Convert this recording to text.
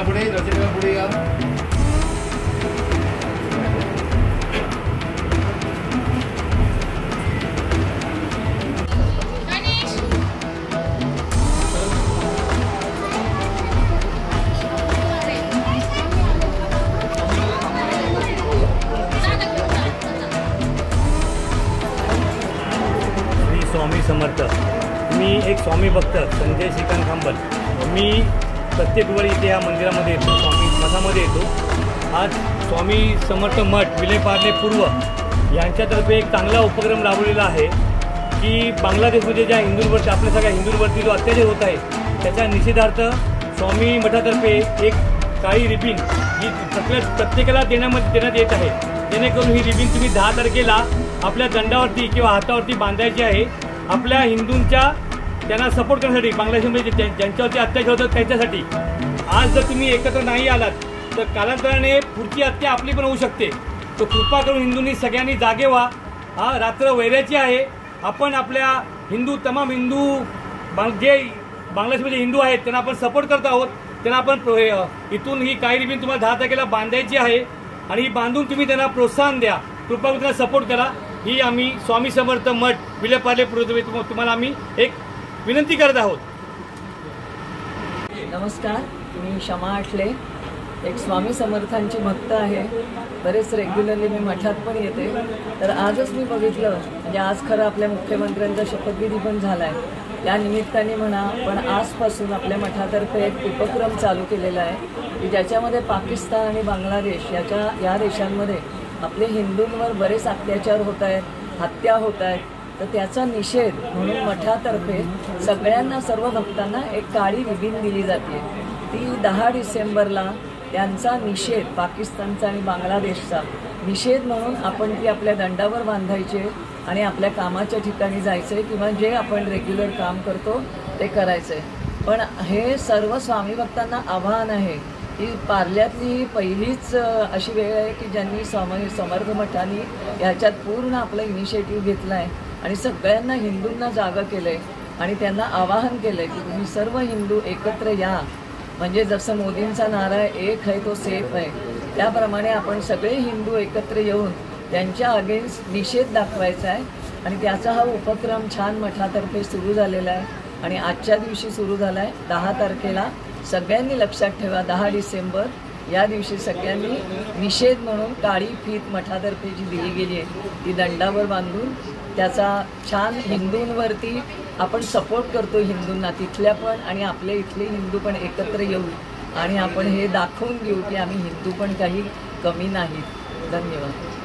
पुढे दर्शका पुढे या. श्री स्वामी समर्थ. मी एक स्वामी भक्त संजय श्रीकांत खांबल. मी प्रत्येक वेळी इथे या मंदिरामध्ये येतो, स्वामी मठामध्ये येतो. आज स्वामी समर्थ मठ विलेपार्ले पूर्व यांच्यातर्फे एक चांगला उपक्रम राबवलेला आहे की बांगलादेशमध्ये ज्या हिंदूंवरती आपल्या सगळ्या हिंदूंवरती जो अत्याचार होत आहे त्याच्या निषेधार्थ स्वामी मठातर्फे एक काळी रिबीन ही प्रत्येकाला देण्यात येत आहे. जेणेकरून ही रिबीन तुम्ही 10 तारखेला आपल्या दंडावरती किंवा हातावरती बांधायची आहे. आपल्या हिंदूंच्या त्यांना सपोर्ट करण्यासाठी, बांगलादेशमध्ये ज्यांच्यावरती अत्याचार होतात त्यांच्यासाठी. आज जर तुम्ही एकत्र नाही आलात तर कालांतराने पुढची हत्या आपली पण होऊ शकते. तो कृपा करून हिंदूंनी सगळ्यांनी जागे व्हा. रात्र वैराची आहे. आपण आपल्या तमाम हिंदू जे बांगलादेशमध्ये हिंदू आहेत त्यांना आपण सपोर्ट करत आहोत. त्यांना आपण इथून ही काळी रिबीन तुम्हाला 10 तारखेला बांधायची आहे आणि ही बांधून तुम्ही त्यांना प्रोत्साहन द्या. कृपा करून त्यांना सपोर्ट करा. ही आम्ही स्वामी समर्थ मठ विलेपार्ले पूर्व तुम्हाला आम्ही एक विनंती करत आहोत. नमस्कार, मी शमा आठले, एक स्वामी समर्थांची भक्त आहे. बरेच रेग्युलरली मी मठात पण येते. तर आजच मी बघितलं, म्हणजे आज खरं आपल्या मुख्यमंत्र्यांचा शपथविधी पण झाला आहे. त्या निमित्ताने म्हणा, पण आजपासून आपल्या मठातर्फे एक उपक्रम चालू केलेला आहे की ज्याच्यामध्ये पाकिस्तान आणि बांगलादेश या देशांमध्ये आपले हिंदूंवर बरेच अत्याचार होत आहेत, हत्या होत आहेत. तर त्याचा निषेध म्हणून मठातर्फे सगळ्यांना, सर्व भक्तांना एक काळी रिबीन दिली जाते. ती 10 डिसेंबरला त्यांचा निषेध, पाकिस्तानचा आणि बांगलादेशचा निषेध म्हणून आपण ती आपल्या दंडावर बांधायचे आणि आपल्या कामाच्या ठिकाणी जायचं आहे किंवा जे आपण रेग्युलर काम करतो ते करायचं आहे. पण हे सर्व स्वामी भक्तांना आव्हान आहे की पार्ल्यातली पहिलीच अशी वेळ आहे की ज्यांनी स्वामी समर्थ मठाने ह्याच्यात पूर्ण आपलं इनिशिएटिव्ह घेतला आहे आणि सगळ्यांना हिंदूंना जागं केलं आहे आणि त्यांना आवाहन केलं आहे की तुम्ही सर्व हिंदू एकत्र या. म्हणजे जसं मोदींचा नारा आहे, एक है तो सेफ आहे, त्याप्रमाणे आपण सगळे हिंदू एकत्र येऊन त्यांच्या अगेन्स्ट निषेध दाखवायचा आहे. आणि त्याचा हा उपक्रम छान मठातर्फे सुरू झालेला आहे आणि आजच्या दिवशी सुरू झाला आहे. 10 तारखेला सगळ्यांनी लक्षात ठेवा, 10 डिसेंबर या दिवशी सगळ्यांनी निषेध म्हणून काळी फीत मठातर्फे जी दिली गेली आहे ती दंडावर बांधून त्याचा छान हिंदूंवरती आपण सपोर्ट करतो. हिंदूंना तिथल्या पण आणि आपले इथले हिंदू पण एकत्र येऊ आणि आपण हे दाखवून देऊ की आम्ही हिंदू पण काही कमी नाहीत. धन्यवाद.